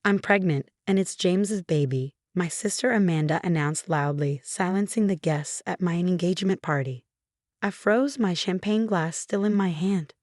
I'm pregnant, and it's James's baby, my sister Amanda announced loudly, silencing the guests at my engagement party. I froze, my champagne glass still in my hand.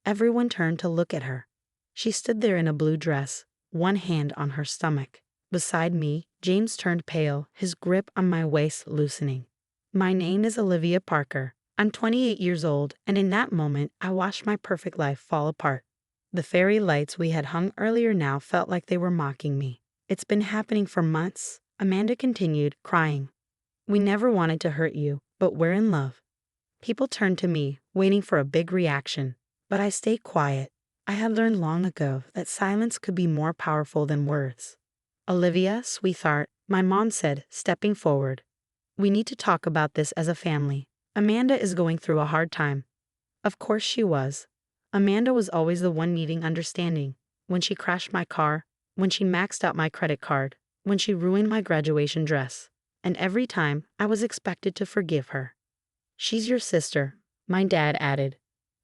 Everyone turned to look at her. She stood there in a blue dress, one hand on her stomach. Beside me, James turned pale, his grip on my waist loosening. My name is Olivia Parker. I'm 28 years old, and in that moment, I watched my perfect life fall apart. The fairy lights we had hung earlier now felt like they were mocking me. It's been happening for months, Amanda continued, crying. We never wanted to hurt you, but we're in love. People turned to me, waiting for a big reaction, but I stayed quiet. I had learned long ago that silence could be more powerful than words. Olivia, sweetheart, my mom said, stepping forward. We need to talk about this as a family. Amanda is going through a hard time. Of course she was. Amanda was always the one needing understanding. When she crashed my car, when she maxed out my credit card, when she ruined my graduation dress. And every time, I was expected to forgive her. She's your sister, my dad added.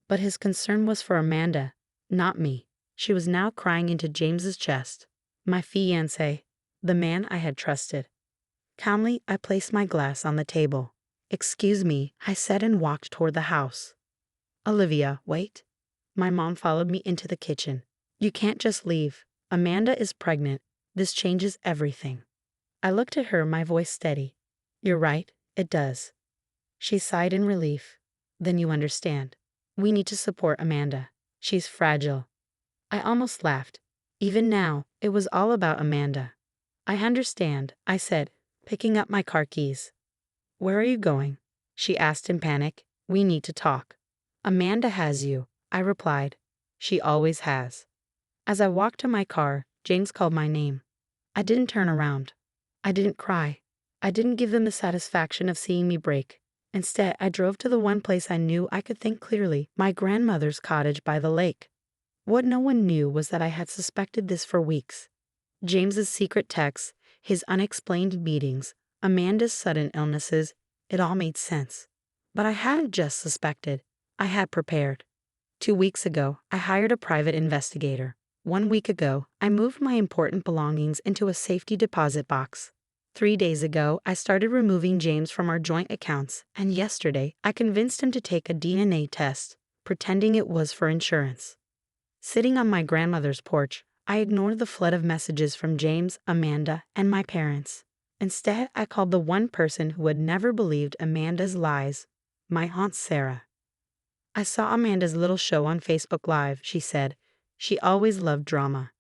But his concern was for Amanda, not me. She was now crying into James's chest. My fiance, the man I had trusted. Calmly, I placed my glass on the table. Excuse me, I said and walked toward the house. Olivia, wait. My mom followed me into the kitchen. You can't just leave. Amanda is pregnant. This changes everything. I looked at her, my voice steady. You're right, it does. She sighed in relief. Then you understand. We need to support Amanda. She's fragile. I almost laughed. Even now, it was all about Amanda. I understand, I said, picking up my car keys. Where are you going? She asked in panic. We need to talk. Amanda has you, I replied. She always has. As I walked to my car, James called my name. I didn't turn around. I didn't cry. I didn't give them the satisfaction of seeing me break. Instead, I drove to the one place I knew I could think clearly, my grandmother's cottage by the lake. What no one knew was that I had suspected this for weeks. James's secret texts, his unexplained meetings, Amanda's sudden illnesses, it all made sense. But I hadn't just suspected. I had prepared. 2 weeks ago, I hired a private investigator. 1 week ago, I moved my important belongings into a safety deposit box. 3 days ago, I started removing James from our joint accounts, and yesterday, I convinced him to take a DNA test, pretending it was for insurance. Sitting on my grandmother's porch, I ignored the flood of messages from James, Amanda, and my parents. Instead, I called the one person who had never believed Amanda's lies, my Aunt Sarah. I saw Amanda's little show on Facebook Live, she said. She always loved drama.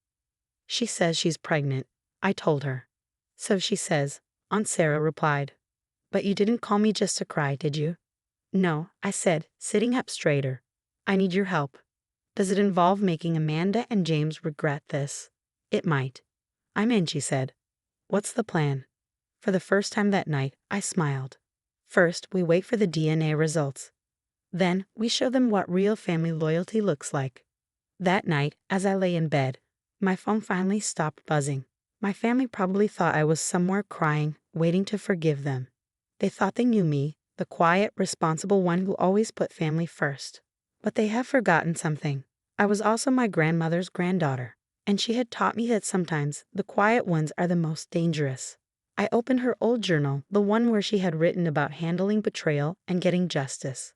She says she's pregnant, I told her. So she says, Aunt Sarah replied. But you didn't call me just to cry, did you? No, I said, sitting up straighter. I need your help. Does it involve making Amanda and James regret this? It might. I'm in, she said. What's the plan? For the first time that night, I smiled. First, we wait for the DNA results. Then, we show them what real family loyalty looks like. That night, as I lay in bed, my phone finally stopped buzzing. My family probably thought I was somewhere crying, waiting to forgive them. They thought they knew me, the quiet, responsible one who always put family first. But they have forgotten something. I was also my grandmother's granddaughter, and she had taught me that sometimes the quiet ones are the most dangerous. I opened her old journal, the one where she had written about handling betrayal and getting justice.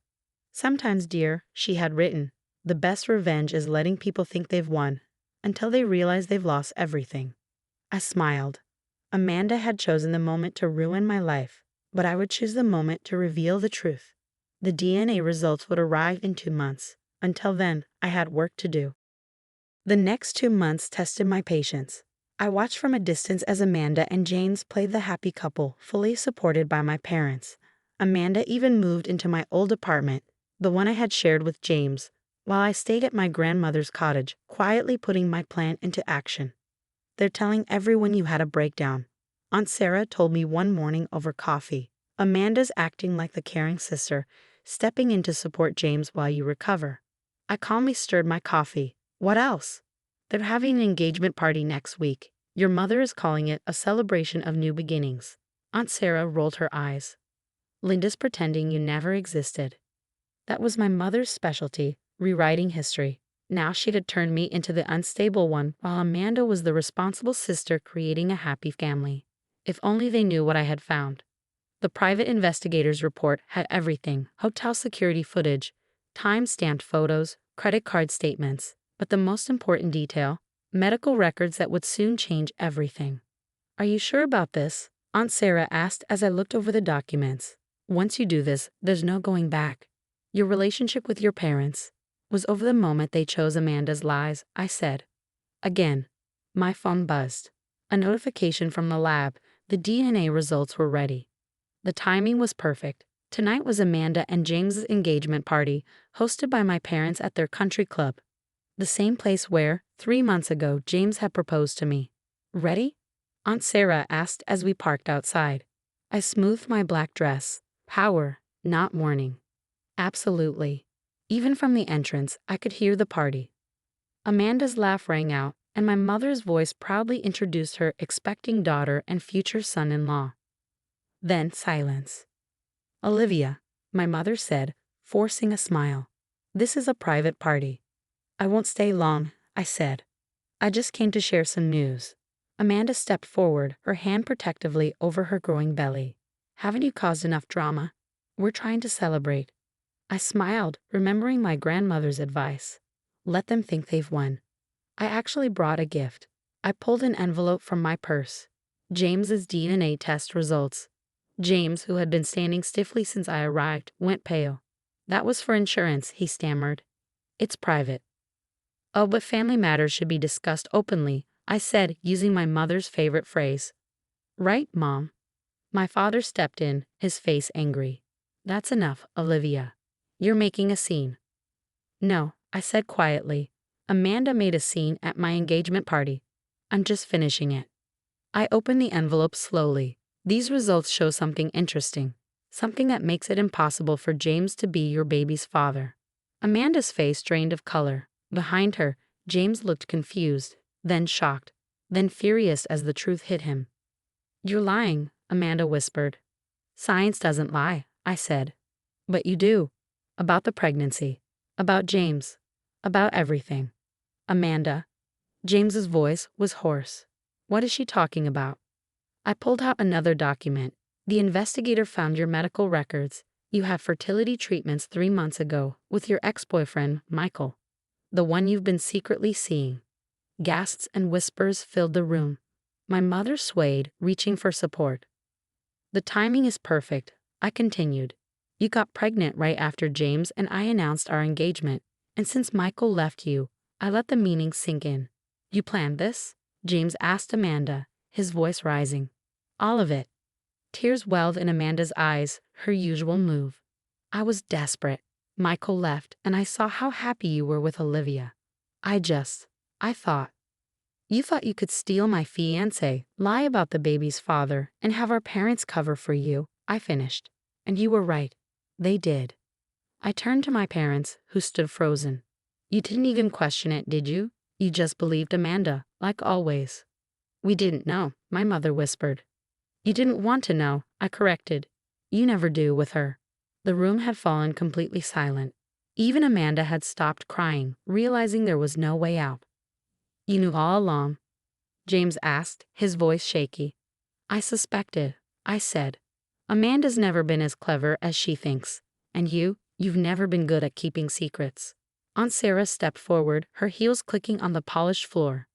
Sometimes, dear, she had written, the best revenge is letting people think they've won, until they realize they've lost everything. I smiled. Amanda had chosen the moment to ruin my life, but I would choose the moment to reveal the truth. The DNA results would arrive in 2 months. Until then, I had work to do. The next 2 months tested my patience. I watched from a distance as Amanda and James played the happy couple, fully supported by my parents. Amanda even moved into my old apartment, the one I had shared with James, while I stayed at my grandmother's cottage, quietly putting my plan into action. They're telling everyone you had a breakdown. Aunt Sarah told me one morning over coffee. Amanda's acting like the caring sister, stepping in to support James while you recover. I calmly stirred my coffee. What else? They're having an engagement party next week. Your mother is calling it a celebration of new beginnings. Aunt Sarah rolled her eyes. Linda's pretending you never existed. That was my mother's specialty, rewriting history. Now she'd had turned me into the unstable one, while Amanda was the responsible sister creating a happy family. If only they knew what I had found. The private investigator's report had everything: hotel security footage, time-stamped photos, credit card statements, but the most important detail: medical records that would soon change everything. "Are you sure about this?" Aunt Sarah asked as I looked over the documents. "Once you do this, there's no going back. Your relationship with your parents was over the moment they chose Amanda's lies," I said. Again, my phone buzzed. A notification from the lab. The DNA results were ready. The timing was perfect. Tonight was Amanda and James's engagement party, hosted by my parents at their country club, the same place where, 3 months ago, James had proposed to me. "Ready?" Aunt Sarah asked as we parked outside. I smoothed my black dress. Power, not warning. Absolutely. Even from the entrance, I could hear the party. Amanda's laugh rang out, and my mother's voice proudly introduced her expecting daughter and future son-in-law. Then silence. "Olivia," my mother said, forcing a smile. "This is a private party." "I won't stay long," I said. "I just came to share some news." Amanda stepped forward, her hand protectively over her growing belly. "Haven't you caused enough drama? We're trying to celebrate." I smiled, remembering my grandmother's advice. Let them think they've won. I actually brought a gift. I pulled an envelope from my purse. James's DNA test results. James, who had been standing stiffly since I arrived, went pale. "That was for insurance," he stammered. "It's private." "Oh, but family matters should be discussed openly," I said, using my mother's favorite phrase. "Right, Mom?" My father stepped in, his face angry. "That's enough, Olivia. You're making a scene." "No," I said quietly. "Amanda made a scene at my engagement party. I'm just finishing it." I opened the envelope slowly. "These results show something interesting. Something that makes it impossible for James to be your baby's father." Amanda's face drained of color. Behind her, James looked confused, then shocked, then furious as the truth hit him. "You're lying," Amanda whispered. "Science doesn't lie," I said. "But you do. About the pregnancy. About James. About everything." "Amanda." James's voice was hoarse. "What is she talking about?" I pulled out another document. "The investigator found your medical records. You had fertility treatments 3 months ago with your ex-boyfriend, Michael. The one you've been secretly seeing." Gasps and whispers filled the room. My mother swayed, reaching for support. "The timing is perfect," I continued. "You got pregnant right after James and I announced our engagement, and since Michael left you, I let the meaning sink in." "You planned this?" James asked Amanda, his voice rising. "All of it." Tears welled in Amanda's eyes, her usual move. "I was desperate. Michael left, and I saw how happy you were with Olivia. I thought. You thought you could steal my fiance, lie about the baby's father, and have our parents cover for you," I finished. "And you were right. They did." I turned to my parents, who stood frozen. "You didn't even question it, did you? You just believed Amanda, like always." "We didn't know," my mother whispered. "You didn't want to know," I corrected. "You never do with her." The room had fallen completely silent. Even Amanda had stopped crying, realizing there was no way out. "You knew all along?" James asked, his voice shaky. "I suspected," I said. "Amanda's never been as clever as she thinks. And you've never been good at keeping secrets." Aunt Sarah stepped forward, her heels clicking on the polished floor.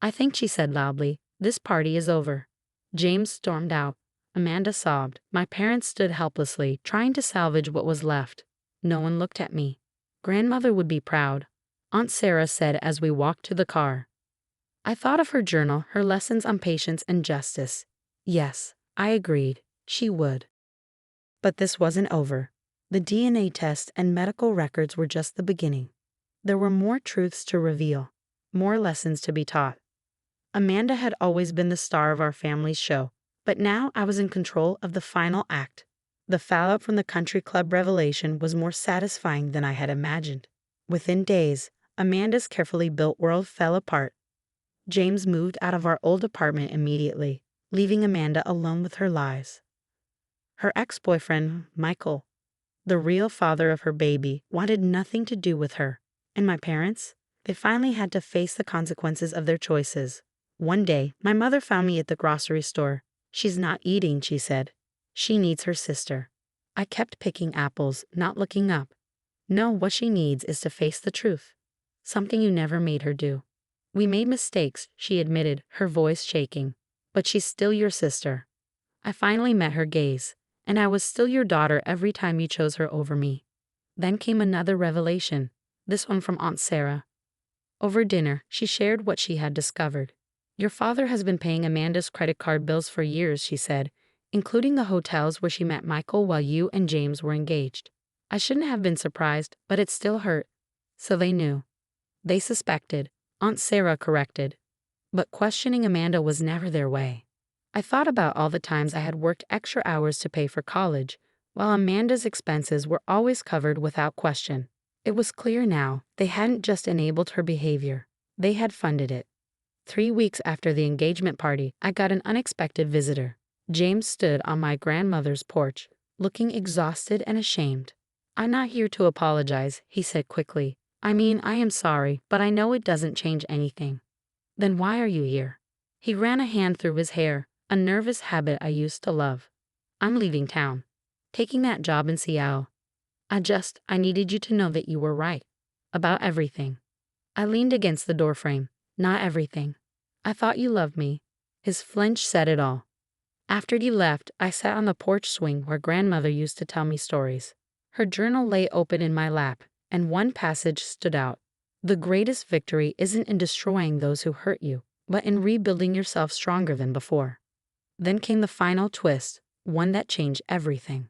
"I think," she said loudly, "this party is over." James stormed out. Amanda sobbed. My parents stood helplessly, trying to salvage what was left. No one looked at me. "Grandmother would be proud," Aunt Sarah said as we walked to the car. I thought of her journal, her lessons on patience and justice. Yes, I agreed. She would. But this wasn't over. The DNA test and medical records were just the beginning. There were more truths to reveal, more lessons to be taught. Amanda had always been the star of our family's show, but now I was in control of the final act. The fallout from the country club revelation was more satisfying than I had imagined. Within days, Amanda's carefully built world fell apart. James moved out of our old apartment immediately, leaving Amanda alone with her lies. Her ex-boyfriend, Michael, the real father of her baby, wanted nothing to do with her. And my parents? They finally had to face the consequences of their choices. One day, my mother found me at the grocery store. "She's not eating," she said. "She needs her sister." I kept picking apples, not looking up. No, what she needs is to face the truth. Something you never made her do. "We made mistakes," she admitted, her voice shaking. "But she's still your sister." I finally met her gaze. "And I was still your daughter every time you chose her over me." Then came another revelation, this one from Aunt Sarah. Over dinner, she shared what she had discovered. "Your father has been paying Amanda's credit card bills for years," she said, "including the hotels where she met Michael while you and James were engaged." I shouldn't have been surprised, but it still hurt. So they knew. They suspected. Aunt Sarah corrected. But questioning Amanda was never their way. I thought about all the times I had worked extra hours to pay for college, while Amanda's expenses were always covered without question. It was clear now, they hadn't just enabled her behavior, they had funded it. 3 weeks after the engagement party, I got an unexpected visitor. James stood on my grandmother's porch, looking exhausted and ashamed. "I'm not here to apologize," he said quickly. "I mean, I am sorry, but I know it doesn't change anything." "Then why are you here?" He ran a hand through his hair, a nervous habit I used to love. "I'm leaving town. Taking that job in Seattle. I needed you to know that you were right. About everything." I leaned against the doorframe. "Not everything. I thought you loved me." His flinch said it all. After he left, I sat on the porch swing where grandmother used to tell me stories. Her journal lay open in my lap, and one passage stood out. "The greatest victory isn't in destroying those who hurt you, but in rebuilding yourself stronger than before." Then came the final twist, one that changed everything.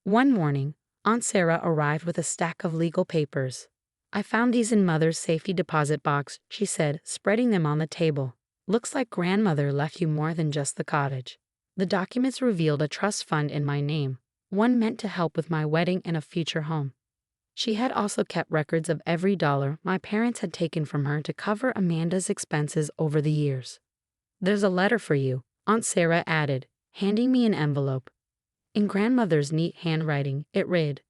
One morning, Aunt Sarah arrived with a stack of legal papers. "I found these in Mother's safety deposit box," she said, spreading them on the table. "Looks like grandmother left you more than just the cottage." The documents revealed a trust fund in my name, one meant to help with my wedding and a future home. She had also kept records of every dollar my parents had taken from her to cover Amanda's expenses over the years. "There's a letter for you," Aunt Sarah added, handing me an envelope. In grandmother's neat handwriting, it read,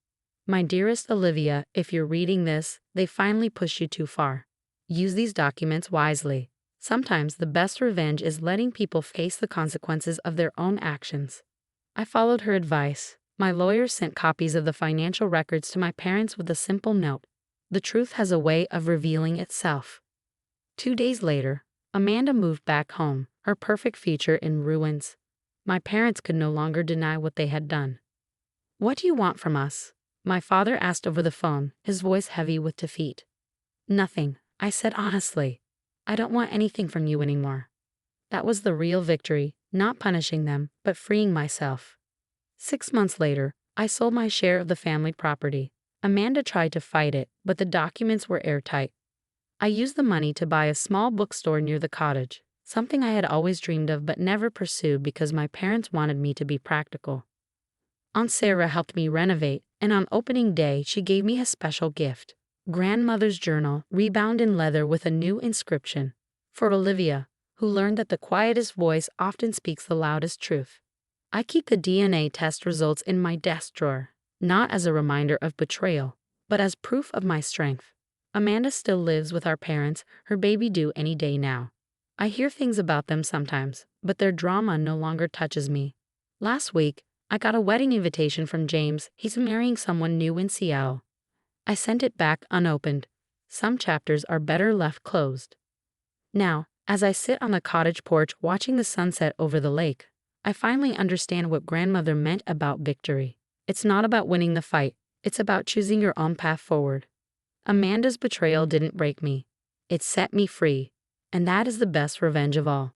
"My dearest Olivia, if you're reading this, they finally pushed you too far. Use these documents wisely. Sometimes the best revenge is letting people face the consequences of their own actions." I followed her advice. My lawyer sent copies of the financial records to my parents with a simple note. The truth has a way of revealing itself. 2 days later, Amanda moved back home, her perfect future in ruins. My parents could no longer deny what they had done. "What do you want from us?" my father asked over the phone, his voice heavy with defeat. "Nothing," I said honestly. "I don't want anything from you anymore." That was the real victory, not punishing them, but freeing myself. 6 months later, I sold my share of the family property. Amanda tried to fight it, but the documents were airtight. I used the money to buy a small bookstore near the cottage, something I had always dreamed of but never pursued because my parents wanted me to be practical. Aunt Sarah helped me renovate, and on opening day she gave me a special gift. Grandmother's journal, rebound in leather with a new inscription. For Olivia, who learned that the quietest voice often speaks the loudest truth. I keep the DNA test results in my desk drawer, not as a reminder of betrayal, but as proof of my strength. Amanda still lives with our parents, her baby due any day now. I hear things about them sometimes, but their drama no longer touches me. Last week, I got a wedding invitation from James. He's marrying someone new in Seattle. I sent it back unopened. Some chapters are better left closed. Now, as I sit on the cottage porch watching the sunset over the lake, I finally understand what grandmother meant about victory. It's not about winning the fight, it's about choosing your own path forward. Amanda's betrayal didn't break me. It set me free, and that is the best revenge of all.